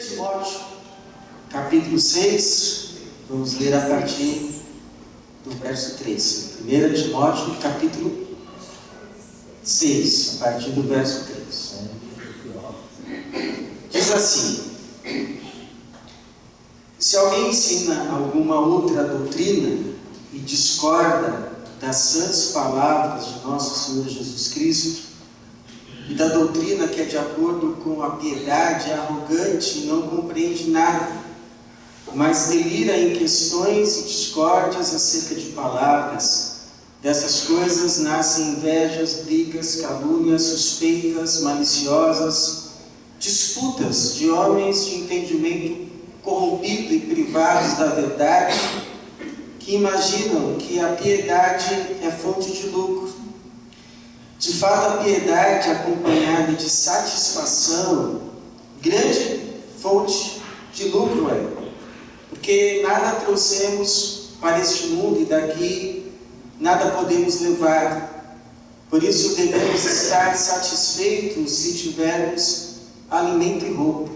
Timóteo, capítulo 6, vamos ler a partir do verso 3. 1 Timóteo, capítulo 6, a partir do verso 3. Diz assim: se alguém ensina alguma outra doutrina e discorda das santas palavras de nosso Senhor Jesus Cristo e da doutrina que é de acordo com a piedade, é arrogante e não compreende nada, mas delira em questões e discórdias acerca de palavras, dessas coisas nascem invejas, brigas, calúnias, suspeitas, maliciosas, disputas de homens de entendimento corrompido e privados da verdade, que imaginam que a piedade é fonte de lucro. De fato, a piedade acompanhada de satisfação, grande fonte de lucro é, porque nada trouxemos para este mundo e daqui nada podemos levar. Por isso devemos estar satisfeitos se tivermos alimento e roupa.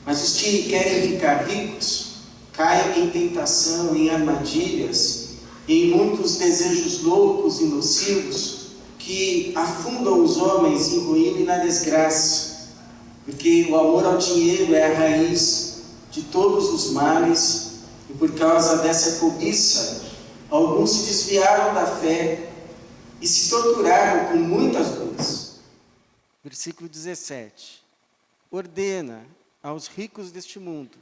Mas os que querem ficar ricos caem em tentação, em armadilhas, em muitos desejos loucos e nocivos que afundam os homens em ruína e na desgraça, porque o amor ao dinheiro é a raiz de todos os males, e por causa dessa cobiça, alguns se desviaram da fé e se torturaram com muitas dores. Versículo 17: ordena aos ricos deste mundo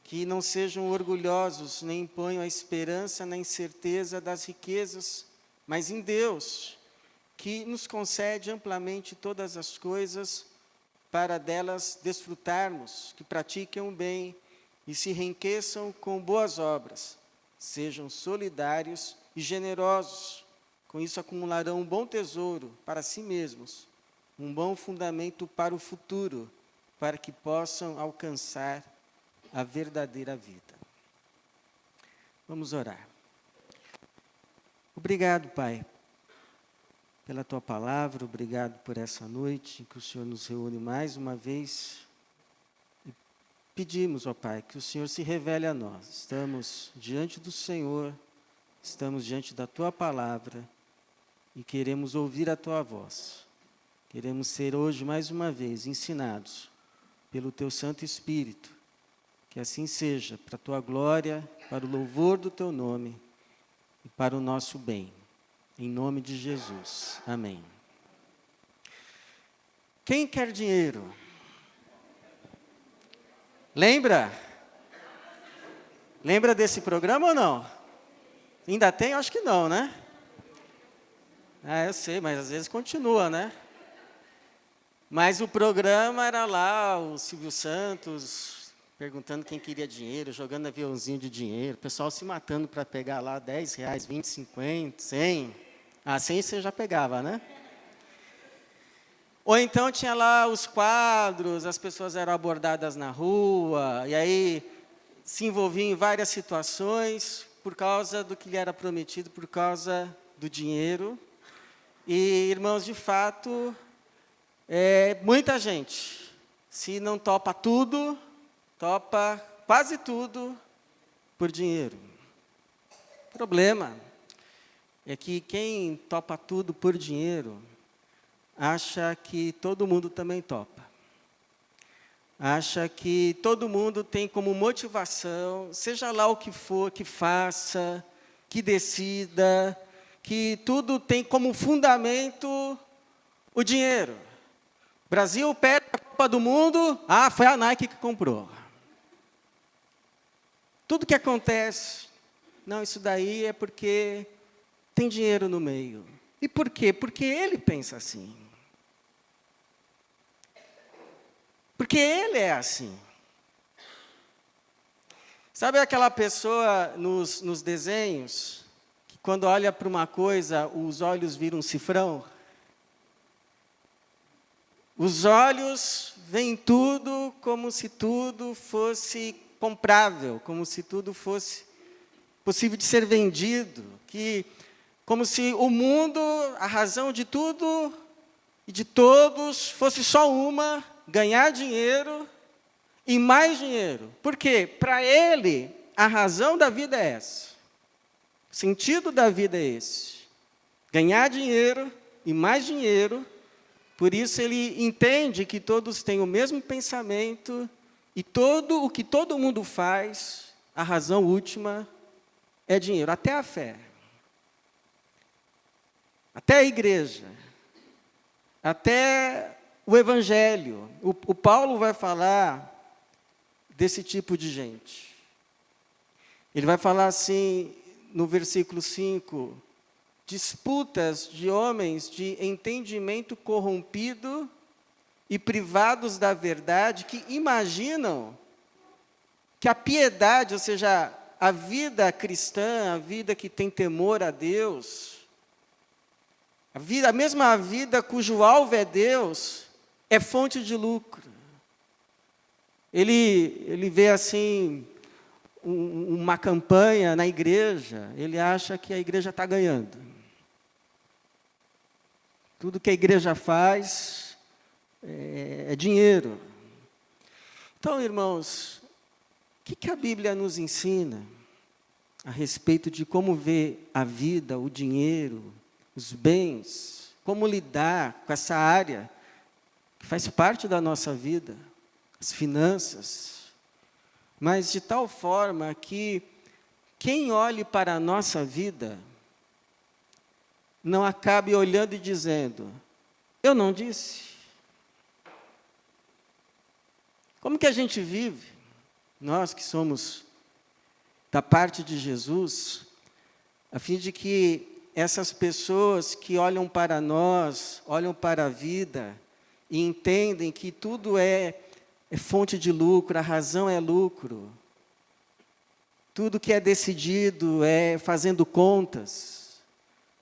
que não sejam orgulhosos, nem ponham a esperança na incerteza das riquezas, mas em Deus, que nos concede amplamente todas as coisas para delas desfrutarmos, que pratiquem o bem e se enriqueçam com boas obras, sejam solidários e generosos, com isso acumularão um bom tesouro para si mesmos, um bom fundamento para o futuro, para que possam alcançar a verdadeira vida. Vamos orar. Obrigado, Pai, pela Tua palavra, obrigado por essa noite em que o Senhor nos reúne mais uma vez. E pedimos, ó Pai, que o Senhor se revele a nós. Estamos diante do Senhor, estamos diante da Tua palavra e queremos ouvir a Tua voz. Queremos ser hoje, mais uma vez, ensinados pelo Teu Santo Espírito. Que assim seja, para a Tua glória, para o louvor do Teu nome e para o nosso bem. Em nome de Jesus. Amém. Quem quer dinheiro? Lembra? Lembra desse programa ou não? Ainda tem? Acho que não, né? Eu sei, mas às vezes continua, né? Mas o programa era lá, o Silvio Santos perguntando quem queria dinheiro, jogando aviãozinho de dinheiro, o pessoal se matando para pegar lá 10 reais, 20, 50, 100. 100 você já pegava, né? Ou então tinha lá os quadros, as pessoas eram abordadas na rua, e aí se envolviam em várias situações por causa do que lhe era prometido, por causa do dinheiro. E, irmãos, de fato, muita gente, se não topa tudo, topa quase tudo por dinheiro. O problema é que quem topa tudo por dinheiro acha que todo mundo também topa. Acha que todo mundo tem como motivação, seja lá o que for, que faça, que decida, que tudo tem como fundamento o dinheiro. Brasil perde a Copa do Mundo, foi a Nike que comprou. Tudo que acontece, não, isso daí é porque tem dinheiro no meio. E por quê? Porque ele pensa assim. Porque ele é assim. Sabe aquela pessoa nos desenhos, que quando olha para uma coisa, os olhos viram um cifrão? Os olhos veem tudo como se tudo fosse comprável, como se tudo fosse possível de ser vendido, como se o mundo, a razão de tudo e de todos fosse só uma, ganhar dinheiro e mais dinheiro. Por quê? Para ele, a razão da vida é essa. O sentido da vida é esse. Ganhar dinheiro e mais dinheiro. Por isso ele entende que todos têm o mesmo pensamento e todo o que todo mundo faz, a razão última é dinheiro, até a fé. Até a igreja. Até o evangelho. O Paulo vai falar desse tipo de gente. Ele vai falar assim, no versículo 5, disputas de homens de entendimento corrompido e privados da verdade, que imaginam que a piedade, ou seja, a vida cristã, a vida que tem temor a Deus, a mesma vida cujo alvo é Deus, é fonte de lucro. Ele vê assim uma campanha na igreja, ele acha que a igreja está ganhando. Tudo que a igreja faz é dinheiro. Então, irmãos, o que a Bíblia nos ensina a respeito de como ver a vida, o dinheiro, os bens, como lidar com essa área que faz parte da nossa vida, as finanças, mas de tal forma que quem olhe para a nossa vida não acabe olhando e dizendo, eu não disse. Como que a gente vive, nós que somos da parte de Jesus, a fim de que essas pessoas que olham para nós, olham para a vida e entendem que tudo é fonte de lucro, a razão é lucro. Tudo que é decidido é fazendo contas.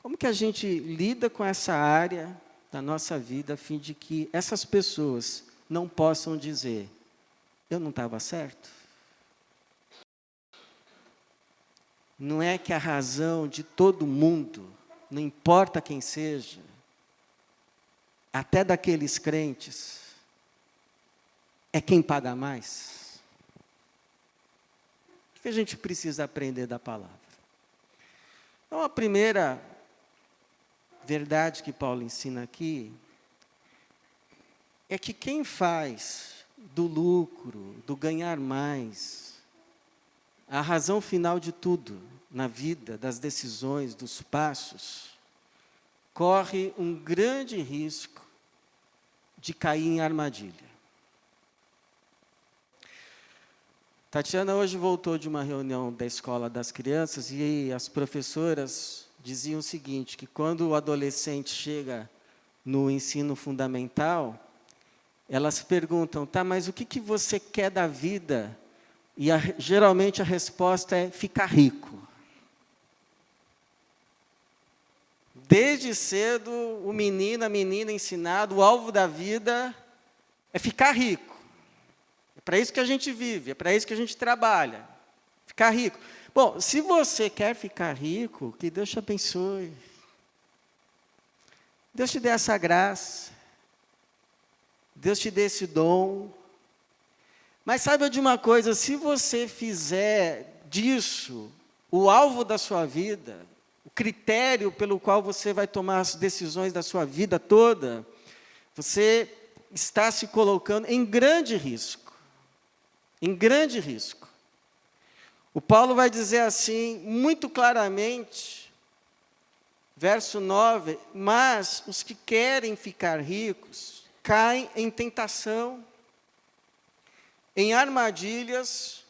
Como que a gente lida com essa área da nossa vida, a fim de que essas pessoas não possam dizer, eu não estava certo? Não é que a razão de todo mundo, não importa quem seja, até daqueles crentes, é quem paga mais? O que a gente precisa aprender da palavra? Então, a primeira verdade que Paulo ensina aqui é que quem faz do lucro, do ganhar mais, a razão final de tudo na vida, das decisões, dos passos, corre um grande risco de cair em armadilha. Tatiana hoje voltou de uma reunião da escola das crianças e as professoras diziam o seguinte, que quando o adolescente chega no ensino fundamental, elas perguntam, tá, mas o que você quer da vida? E geralmente a resposta é ficar rico. Desde cedo, o menino, a menina ensinado, o alvo da vida é ficar rico. É para isso que a gente vive, é para isso que a gente trabalha. Ficar rico. Bom, se você quer ficar rico, que Deus te abençoe. Deus te dê essa graça. Deus te dê esse dom. Mas saiba de uma coisa, se você fizer disso o alvo da sua vida, o critério pelo qual você vai tomar as decisões da sua vida toda, você está se colocando em grande risco. Em grande risco. O Paulo vai dizer assim, muito claramente, verso 9, mas os que querem ficar ricos, caem em tentação, em armadilhas,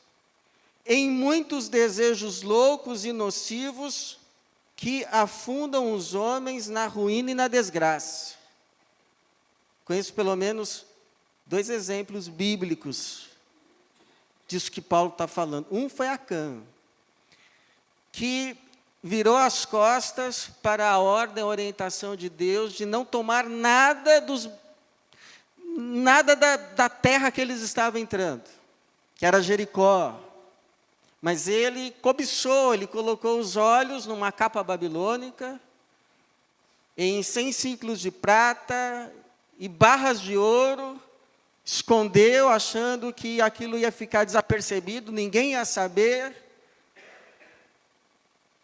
em muitos desejos loucos e nocivos, que afundam os homens na ruína e na desgraça. Conheço pelo menos 2 exemplos bíblicos disso que Paulo está falando. Um foi Acã, que virou as costas para a ordem, a orientação de Deus, de não tomar nada da terra que eles estavam entrando, que era Jericó. Mas ele cobiçou, ele colocou os olhos numa capa babilônica, em 100 ciclos de prata e barras de ouro, escondeu achando que aquilo ia ficar desapercebido, ninguém ia saber.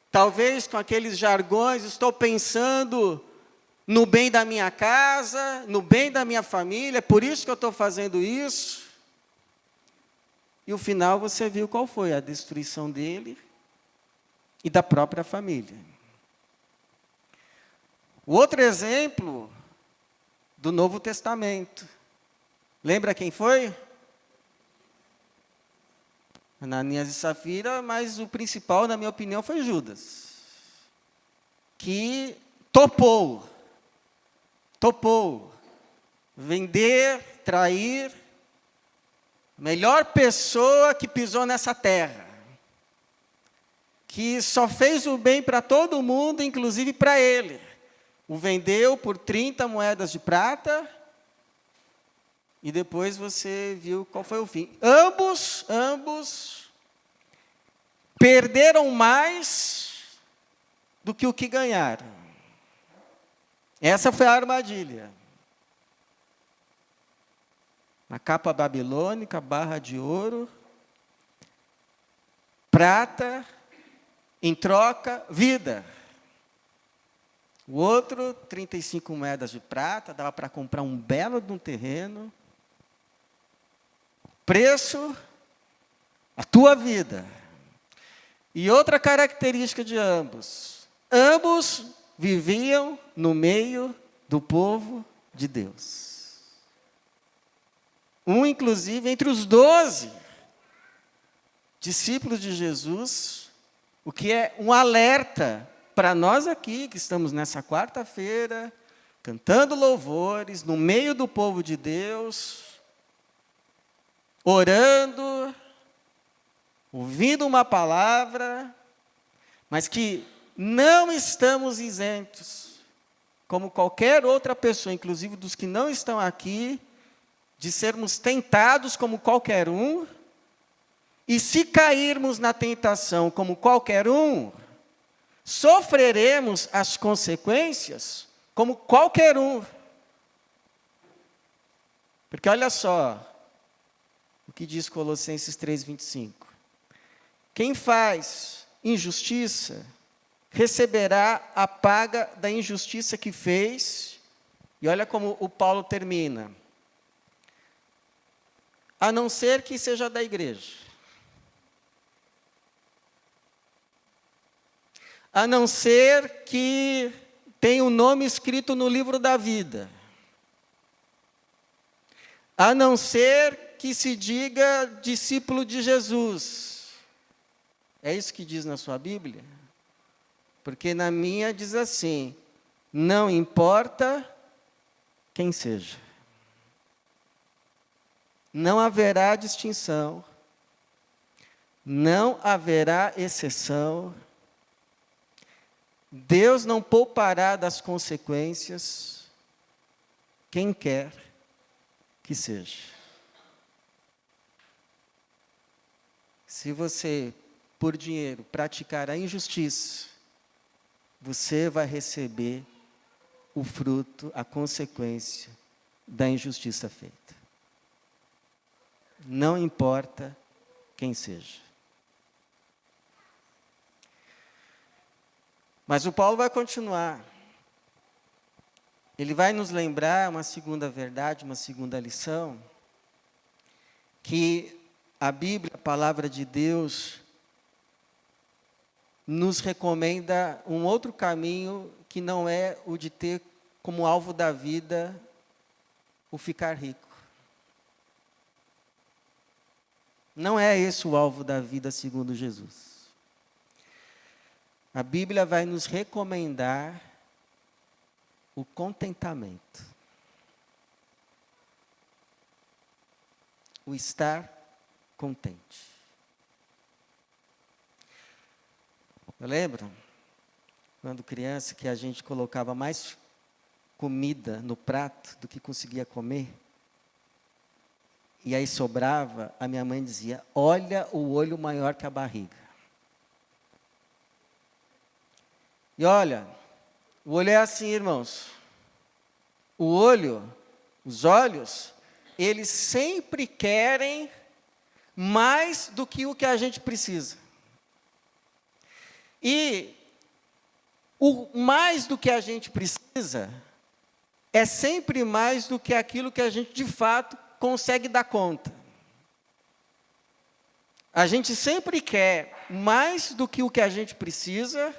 Talvez com aqueles jargões, estou pensando no bem da minha casa, no bem da minha família, por isso que eu estou fazendo isso. E o final você viu qual foi, a destruição dele e da própria família. O outro exemplo do Novo Testamento. Lembra quem foi? Ananias e Safira, mas o principal, na minha opinião, foi Judas. Que topou vender, trair, a melhor pessoa que pisou nessa terra. Que só fez o bem para todo mundo, inclusive para ele. O vendeu por 30 moedas de prata, e depois você viu qual foi o fim. Ambos perderam mais do que o que ganharam. Essa foi a armadilha. A capa babilônica, barra de ouro, prata, em troca, vida. O outro, 35 moedas de prata, dava para comprar um belo de um terreno. Preço, a tua vida. E outra característica de ambos viviam no meio do povo de Deus. Um, inclusive, entre os 12 discípulos de Jesus, o que é um alerta para nós aqui, que estamos nessa quarta-feira, cantando louvores, no meio do povo de Deus, orando, ouvindo uma palavra, mas que não estamos isentos, como qualquer outra pessoa, inclusive dos que não estão aqui, de sermos tentados como qualquer um, e se cairmos na tentação como qualquer um, sofreremos as consequências como qualquer um. Porque olha só o que diz Colossenses 3:25. Quem faz injustiça receberá a paga da injustiça que fez. E olha como o Paulo termina. A não ser que seja da igreja. A não ser que tenha o nome escrito no livro da vida. A não ser que se diga discípulo de Jesus. É isso que diz na sua Bíblia? Porque na minha diz assim, não importa quem seja. Não haverá distinção. Não haverá exceção. Deus não poupará das consequências quem quer que seja. Se você, por dinheiro, praticar a injustiça, você vai receber o fruto, a consequência da injustiça feita. Não importa quem seja. Mas o Paulo vai continuar. Ele vai nos lembrar uma segunda verdade, uma segunda lição, que a Bíblia, a palavra de Deus, nos recomenda um outro caminho que não é o de ter como alvo da vida o ficar rico. Não é esse o alvo da vida segundo Jesus. A Bíblia vai nos recomendar o contentamento. O estar contente. Eu lembro, quando criança, que a gente colocava mais comida no prato do que conseguia comer. E aí sobrava, a minha mãe dizia, olha o olho maior que a barriga. E olha, o olho é assim, irmãos. O olho, os olhos, eles sempre querem mais do que o que a gente precisa. E o mais do que a gente precisa é sempre mais do que aquilo que a gente, de fato, consegue dar conta. A gente sempre quer mais do que o que a gente precisa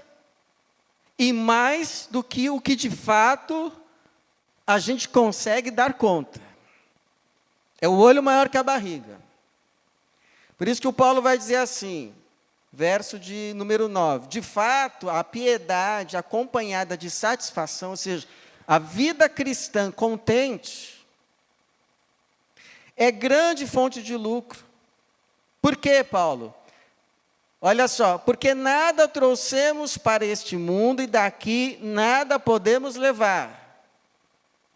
e mais do que o que, de fato, a gente consegue dar conta. É o olho maior que a barriga. Por isso que o Paulo vai dizer assim, verso de número 9. De fato, a piedade acompanhada de satisfação, ou seja, a vida cristã contente, é grande fonte de lucro. Por quê, Paulo? Olha só, porque nada trouxemos para este mundo e daqui nada podemos levar.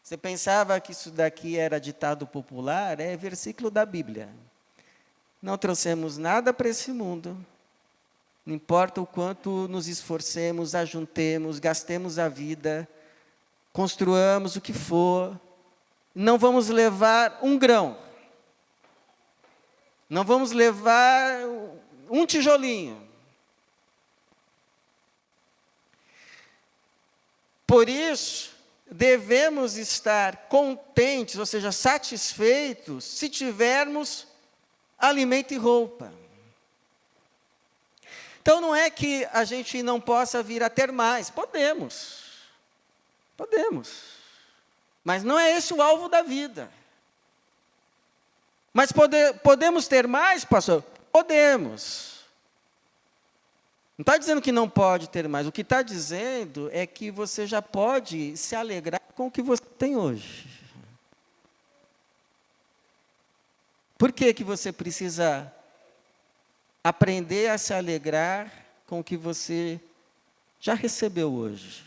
Você pensava que isso daqui era ditado popular? É versículo da Bíblia. Não trouxemos nada para esse mundo. Não importa o quanto nos esforcemos, ajuntemos, gastemos a vida, construamos o que for, não vamos levar um grão. Não vamos levar um tijolinho. Por isso, devemos estar contentes, ou seja, satisfeitos, se tivermos alimento e roupa. Então, não é que a gente não possa vir a ter mais. Podemos. Mas não é esse o alvo da vida. Mas podemos ter mais, pastor? Podemos. Não está dizendo que não pode ter mais. O que está dizendo é que você já pode se alegrar com o que você tem hoje. Por que que você precisa aprender a se alegrar com o que você já recebeu hoje?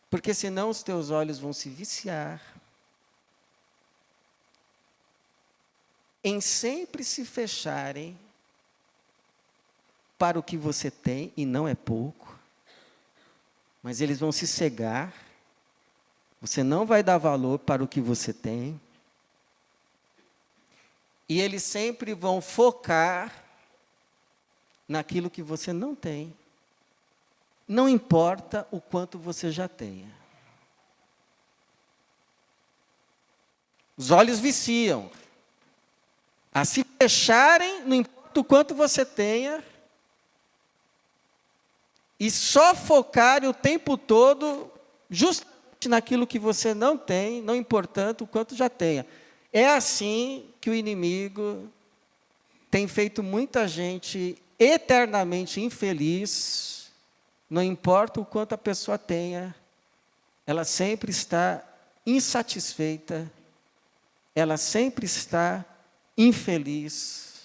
Porque senão os teus olhos vão se viciar em sempre se fecharem para o que você tem, e não é pouco, mas eles vão se cegar, você não vai dar valor para o que você tem, e eles sempre vão focar naquilo que você não tem, não importa o quanto você já tenha. Os olhos viciam. A se fecharem, não importa o quanto você tenha, e só focarem o tempo todo justamente naquilo que você não tem, não importando o quanto já tenha. É assim que o inimigo tem feito muita gente eternamente infeliz, não importa o quanto a pessoa tenha, ela sempre está insatisfeita, ela sempre está infeliz,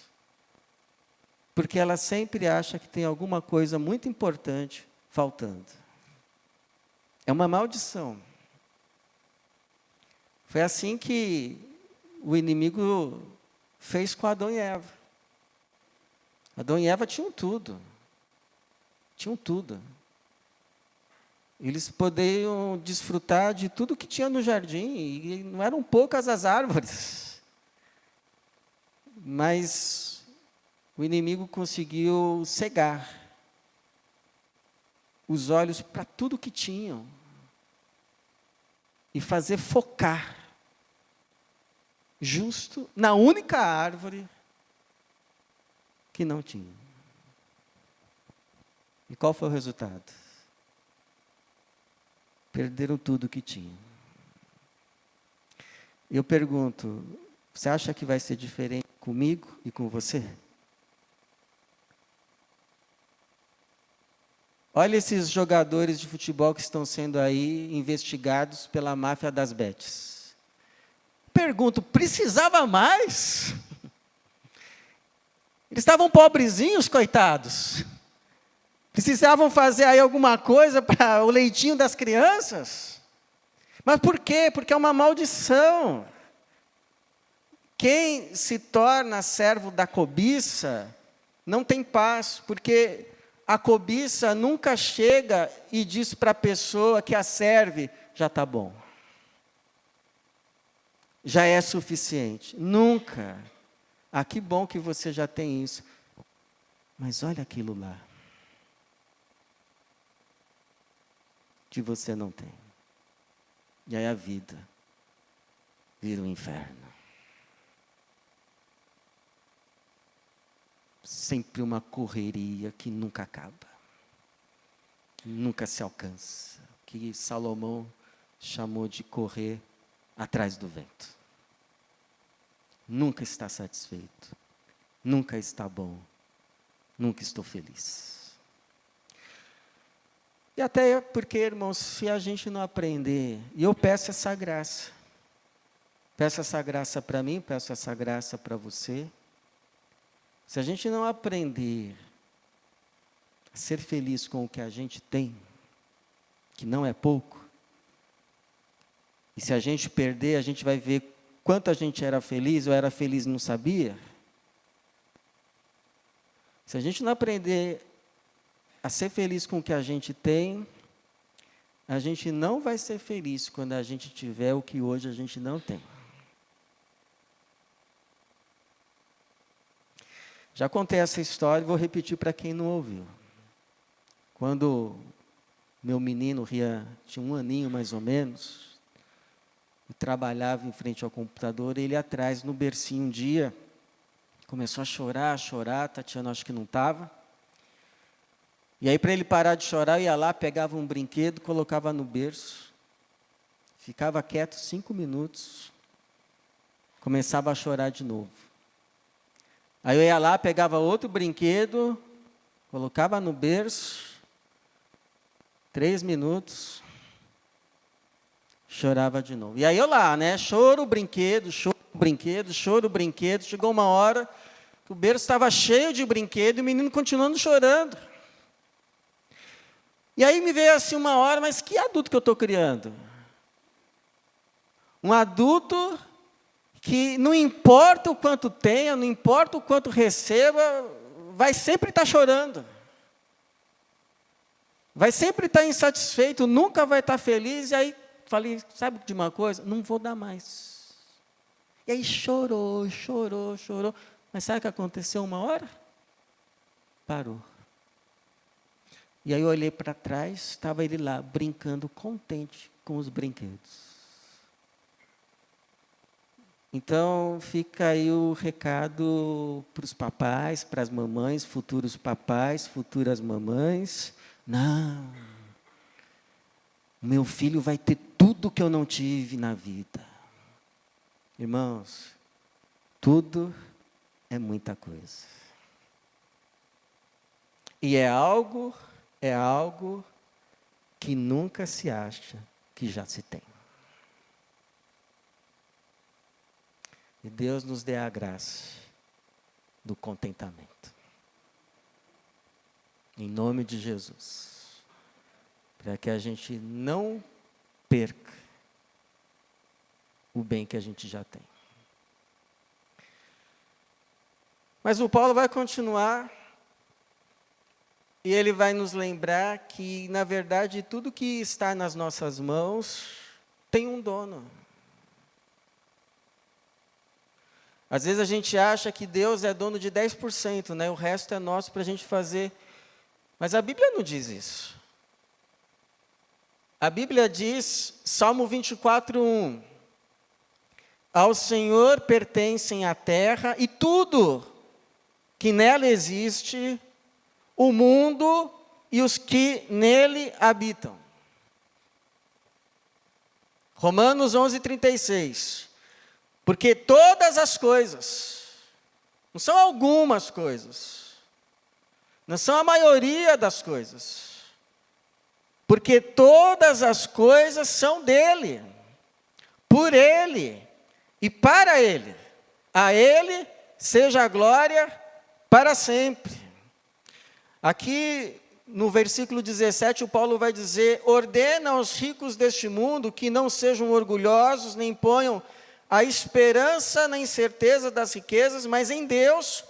porque ela sempre acha que tem alguma coisa muito importante faltando. É uma maldição. Foi assim que o inimigo fez com Adão e Eva. Adão e Eva tinham tudo. Tinham tudo. Eles poderiam desfrutar de tudo que tinha no jardim, e não eram poucas as árvores. Mas o inimigo conseguiu cegar os olhos para tudo que tinham e fazer focar justo na única árvore que não tinha. E qual foi o resultado? Perderam tudo que tinham. Eu pergunto, você acha que vai ser diferente comigo e com você? Olha esses jogadores de futebol que estão sendo aí investigados pela máfia das bets. Pergunto, precisava mais? Eles estavam pobrezinhos, coitados. Precisavam fazer aí alguma coisa para o leitinho das crianças? Mas por quê? Porque é uma maldição. Quem se torna servo da cobiça não tem paz, porque a cobiça nunca chega e diz para a pessoa que a serve, já está bom. já é suficiente. Nunca. Ah, que bom que você já tem isso. Mas olha aquilo lá. Que você não tem. E aí a vida vira um inferno. Sempre uma correria que nunca acaba. Que nunca se alcança. Que Salomão chamou de correr atrás do vento. Nunca está satisfeito. Nunca está bom. Nunca estou feliz. E até porque, irmãos, se a gente não aprender, e eu peço essa graça para mim, peço essa graça para você, se a gente não aprender a ser feliz com o que a gente tem, que não é pouco, e se a gente perder, a gente vai ver quanto a gente era feliz, ou era feliz e não sabia. Se a gente não aprender a ser feliz com o que a gente tem, a gente não vai ser feliz quando a gente tiver o que hoje a gente não tem. Já contei essa história e vou repetir para quem não ouviu. Quando meu menino tinha 1 aninho mais ou menos, eu trabalhava em frente ao computador, ele atrás no bercinho um dia, começou a chorar, Tatiana acho que não estava. E aí para ele parar de chorar, eu ia lá, pegava um brinquedo, colocava no berço, ficava quieto 5 minutos, começava a chorar de novo. Aí eu ia lá, pegava outro brinquedo, colocava no berço, 3 minutos, chorava de novo. E aí eu lá, né, choro, brinquedo, chegou uma hora que o berço estava cheio de brinquedo e o menino continuando chorando. E aí me veio assim uma hora, mas que adulto que eu estou criando? Um adulto que não importa o quanto tenha, não importa o quanto receba, vai sempre estar chorando. Vai sempre estar insatisfeito, nunca vai estar feliz. E aí falei, sabe de uma coisa? Não vou dar mais. E aí chorou. Mas sabe o que aconteceu uma hora? Parou. E aí eu olhei para trás, estava ele lá, brincando, contente com os brinquedos. Então, fica aí o recado para os papais, para as mamães, futuros papais, futuras mamães. Não, meu filho vai ter tudo que eu não tive na vida. Irmãos, tudo é muita coisa. E é algo que nunca se acha que já se tem. E Deus nos dê a graça do contentamento. Em nome de Jesus. Para que a gente não perca o bem que a gente já tem. Mas o Paulo vai continuar e ele vai nos lembrar que, na verdade, tudo que está nas nossas mãos tem um dono. Às vezes a gente acha que Deus é dono de 10%, né? O resto é nosso para a gente fazer. Mas a Bíblia não diz isso. A Bíblia diz, Salmo 24:1, ao Senhor pertencem a terra e tudo que nela existe, o mundo e os que nele habitam. Romanos 11:36. Porque todas as coisas, não são algumas coisas, não são a maioria das coisas, porque todas as coisas são dele, por ele e para ele. A ele seja a glória para sempre. Aqui no versículo 17, o Paulo vai dizer, ordena aos ricos deste mundo que não sejam orgulhosos, nem ponham a esperança na incerteza das riquezas, mas em Deus,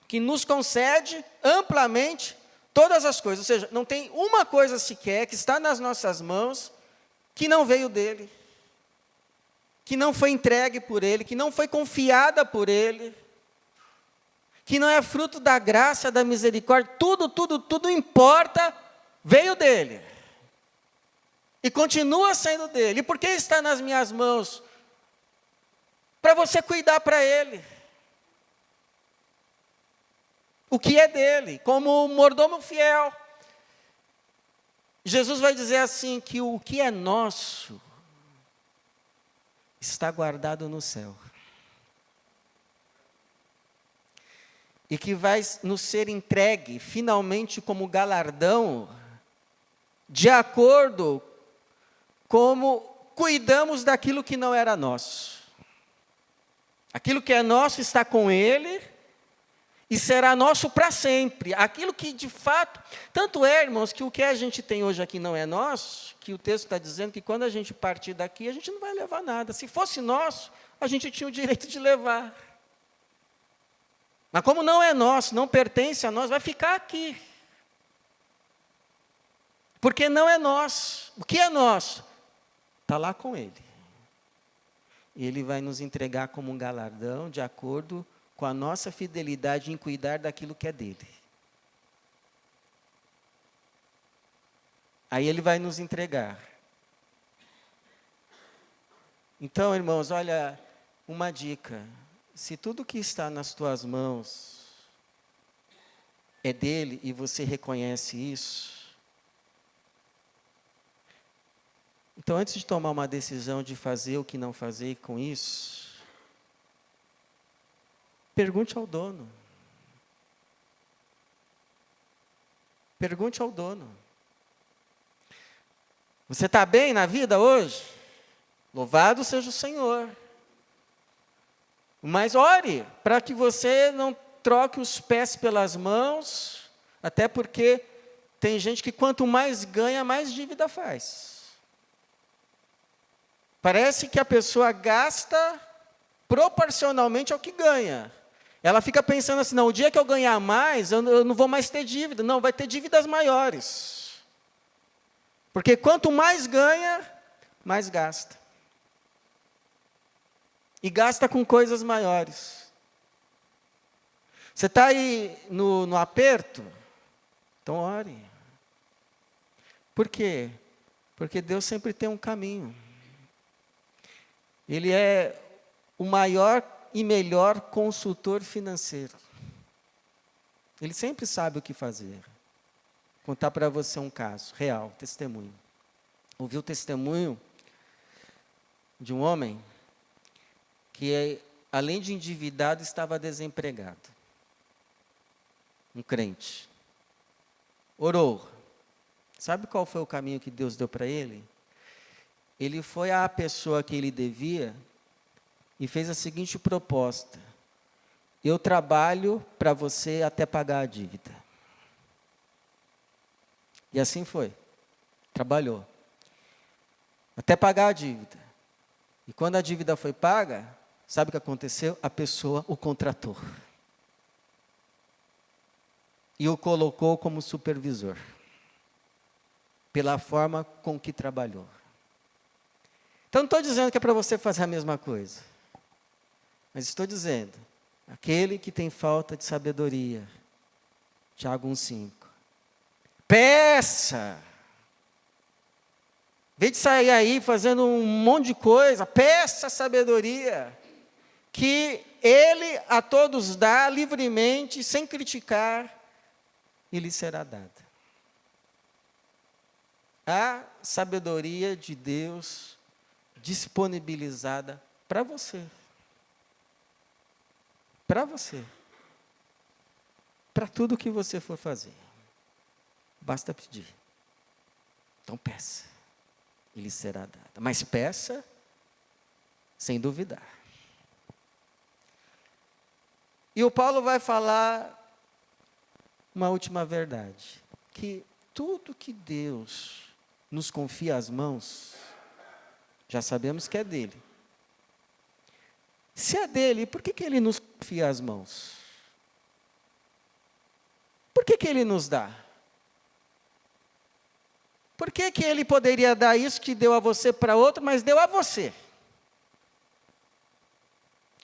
que nos concede amplamente todas as coisas. Ou seja, não tem uma coisa sequer que está nas nossas mãos que não veio dele. que não foi entregue por Ele, que não foi confiada por Ele, que não é fruto da graça, da misericórdia, tudo importa, veio dEle. E continua sendo dEle. E por que está nas minhas mãos? Para você cuidar para Ele. O que é dEle, como mordomo fiel. Jesus vai dizer assim, que o que é nosso está guardado no céu. E que vai nos ser entregue, finalmente, como galardão, de acordo como cuidamos daquilo que não era nosso. Aquilo que é nosso está com Ele, e será nosso para sempre. Aquilo que de fato, tanto é, irmãos, que o que a gente tem hoje aqui não é nosso, que o texto está dizendo que quando a gente partir daqui, a gente não vai levar nada. Se fosse nosso, a gente tinha o direito de levar. Mas como não é nosso, não pertence a nós, vai ficar aqui. Porque não é nosso. O que é nosso? Está lá com Ele. E Ele vai nos entregar como um galardão, de acordo com a nossa fidelidade em cuidar daquilo que é dEle. Aí Ele vai nos entregar. Então, irmãos, olha, uma dica. Se tudo que está nas tuas mãos é dEle e você reconhece isso, então antes de tomar uma decisão de fazer o que não fazer com isso, pergunte ao dono. Pergunte ao dono. Você está bem na vida hoje? Louvado seja o Senhor. Mas ore, para que você não troque os pés pelas mãos, até porque tem gente que quanto mais ganha, mais dívida faz. Parece que a pessoa gasta proporcionalmente ao que ganha. Ela fica pensando assim, não, o dia que eu ganhar mais, eu não vou mais ter dívida. Não, vai ter dívidas maiores. Porque quanto mais ganha, mais gasta. E gasta com coisas maiores. Você está aí no aperto? Então ore. Por quê? Porque Deus sempre tem um caminho. Ele é o maior e melhor consultor financeiro. Ele sempre sabe o que fazer. Vou contar para você um caso real, testemunho. Ouvi o testemunho de um homem que, além de endividado, estava desempregado. Um crente. Orou. Sabe qual foi o caminho que Deus deu para ele? Ele foi à pessoa que ele devia e fez a seguinte proposta: eu trabalho para você até pagar a dívida. E assim foi. Trabalhou. Até pagar a dívida. E quando a dívida foi paga, sabe o que aconteceu? A pessoa o contratou. E o colocou como supervisor. Pela forma com que trabalhou. Então não estou dizendo que é para você fazer a mesma coisa. Mas estou dizendo, aquele que tem falta de sabedoria, Tiago 1,5. Peça! Em vez de sair aí fazendo um monte de coisa, peça sabedoria, que Ele a todos dá livremente, sem criticar, e lhe será dada. A sabedoria de Deus disponibilizada para você. Para você. Para tudo que você for fazer. Basta pedir. Então peça. E lhe será dada. Mas peça sem duvidar. E o Paulo vai falar uma última verdade. Que tudo que Deus nos confia às mãos, já sabemos que é dele. Se é dele, por que ele nos confia às mãos? Por que ele nos dá? Por que ele poderia dar isso que deu a você para outro, mas deu a você?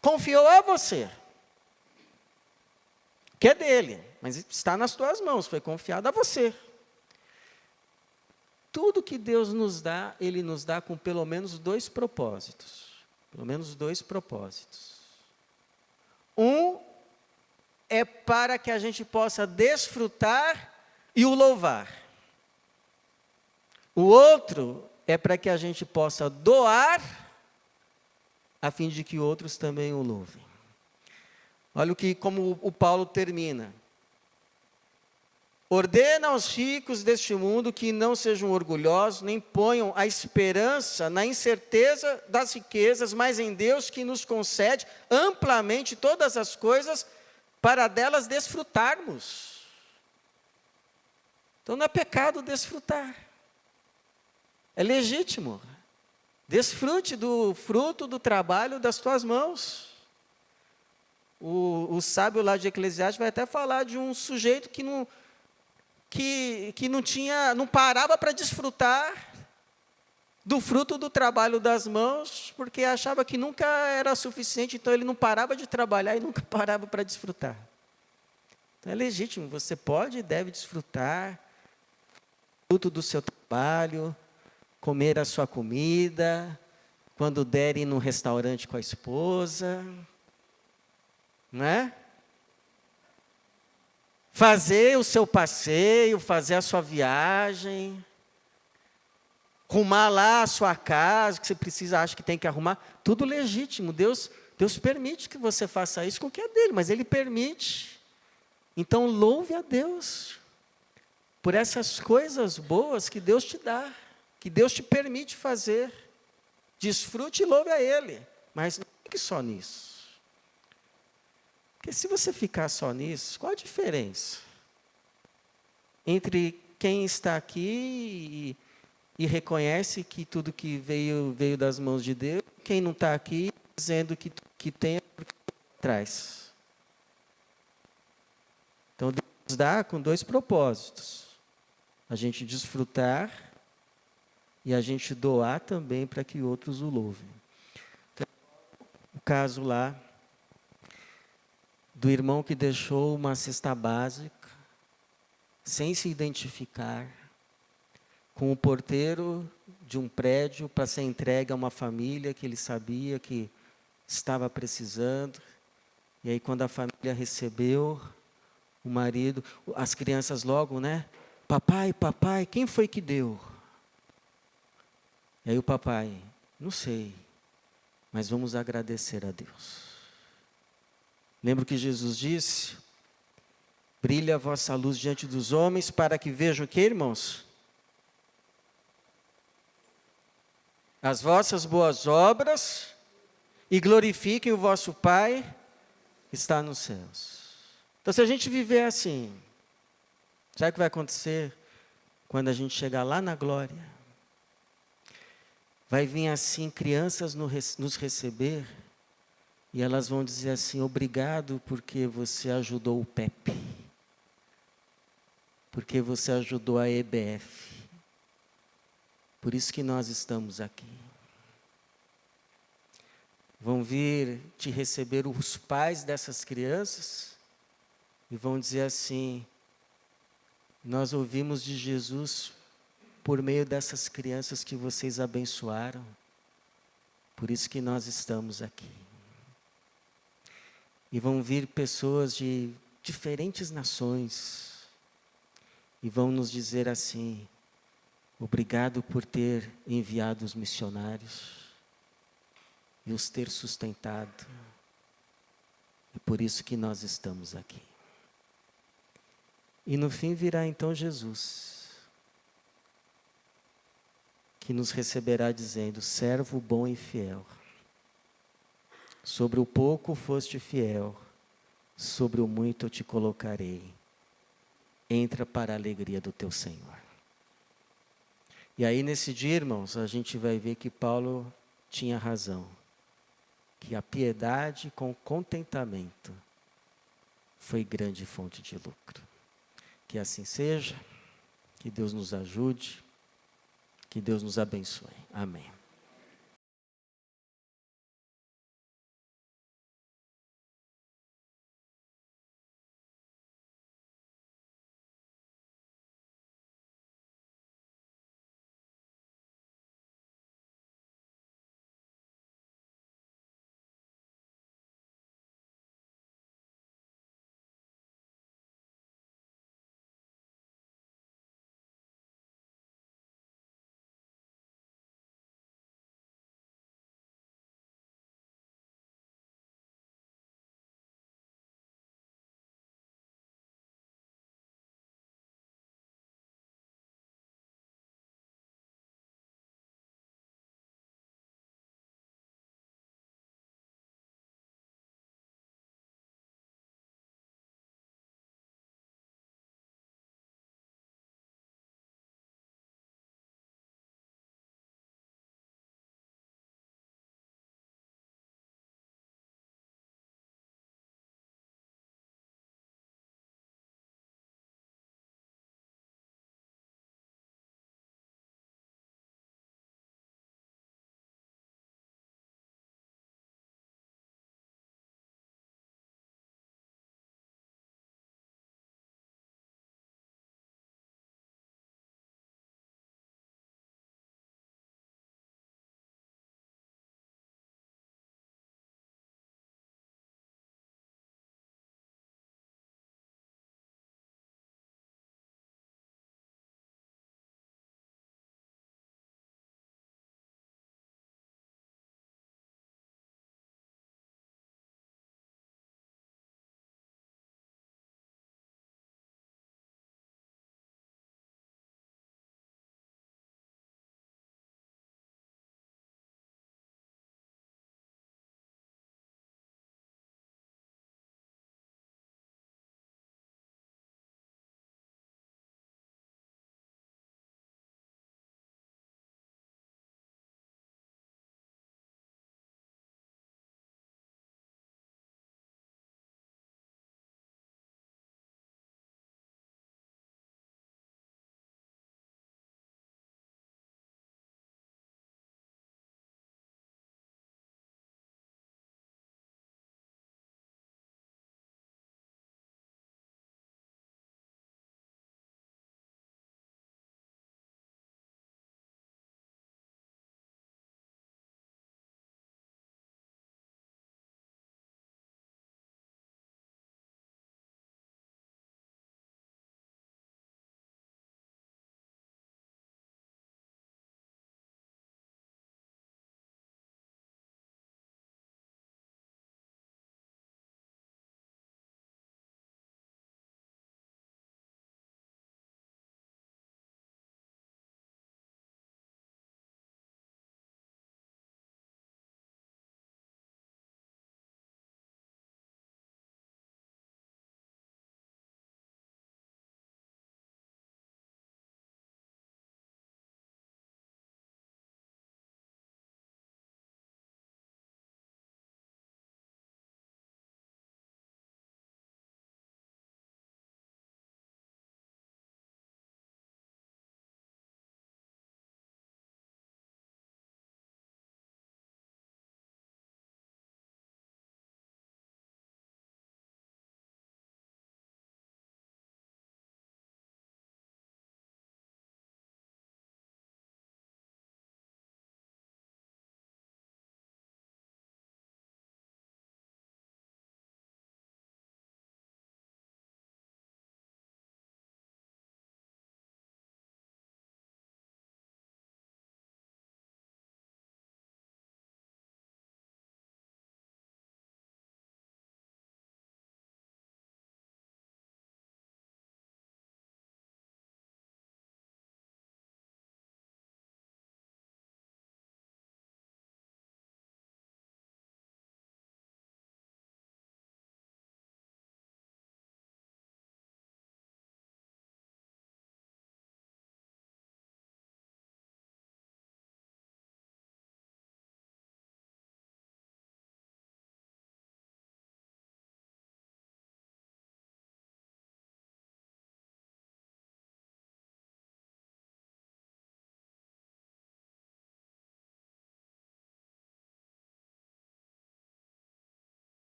confiou a você, que é dele, mas está nas tuas mãos, foi confiado a você. Tudo que Deus nos dá, Ele nos dá com pelo menos dois propósitos. Pelo menos dois propósitos. Um é para que a gente possa desfrutar e o louvar. O outro é para que a gente possa doar, a fim de que outros também o louvem. Olha como o Paulo termina. Ordena aos ricos deste mundo que não sejam orgulhosos, nem ponham a esperança na incerteza das riquezas, mas em Deus que nos concede amplamente todas as coisas para delas desfrutarmos. Então não é pecado desfrutar. É legítimo. Desfrute do fruto do trabalho das tuas mãos. O sábio lá de Eclesiastes vai até falar de um sujeito que não parava para desfrutar do fruto do trabalho das mãos, porque achava que nunca era suficiente, então ele não parava de trabalhar e nunca parava para desfrutar. Então é legítimo, você pode e deve desfrutar do fruto do seu trabalho, comer a sua comida, quando der ir num restaurante com a esposa, não é? Fazer o seu passeio, fazer a sua viagem, arrumar lá a sua casa, que você precisa, acha que tem que arrumar, tudo legítimo. Deus permite que você faça isso com o que é dele, mas Ele permite. Então louve a Deus por essas coisas boas que Deus te dá, que Deus te permite fazer. Desfrute e louve a Ele, mas não fique só nisso. Porque se você ficar só nisso, qual a diferença entre quem está aqui e reconhece que tudo que veio das mãos de Deus, quem não está aqui dizendo que tem é porque traz? Então Deus nos dá com dois propósitos: a gente desfrutar e a gente doar também para que outros o louvem. Então, o caso lá do irmão que deixou uma cesta básica, sem se identificar, com o porteiro de um prédio para ser entregue a uma família que ele sabia que estava precisando. E aí quando a família recebeu, o marido, as crianças logo, né? Papai, quem foi que deu? E aí o papai, não sei, mas vamos agradecer a Deus. Lembra o que Jesus disse? Brilha a vossa luz diante dos homens para que vejam o que, irmãos? As vossas boas obras e glorifiquem o vosso Pai que está nos céus. Então, se a gente viver assim, sabe o que vai acontecer quando a gente chegar lá na glória? Vai vir assim crianças nos receber e elas vão dizer assim: obrigado porque você ajudou o PEP, porque você ajudou a EBF, por isso que nós estamos aqui. Vão vir te receber os pais dessas crianças e vão dizer assim: nós ouvimos de Jesus por meio dessas crianças que vocês abençoaram, por isso que nós estamos aqui. E vão vir pessoas de diferentes nações e vão nos dizer assim: obrigado por ter enviado os missionários e os ter sustentado. É por isso que nós estamos aqui. E no fim virá então Jesus, que nos receberá dizendo: servo bom e fiel. Sobre o pouco foste fiel, sobre o muito eu te colocarei. Entra para a alegria do teu Senhor. E aí nesse dia, irmãos, a gente vai ver que Paulo tinha razão. Que a piedade com contentamento foi grande fonte de lucro. Que assim seja, que Deus nos ajude, que Deus nos abençoe. Amém.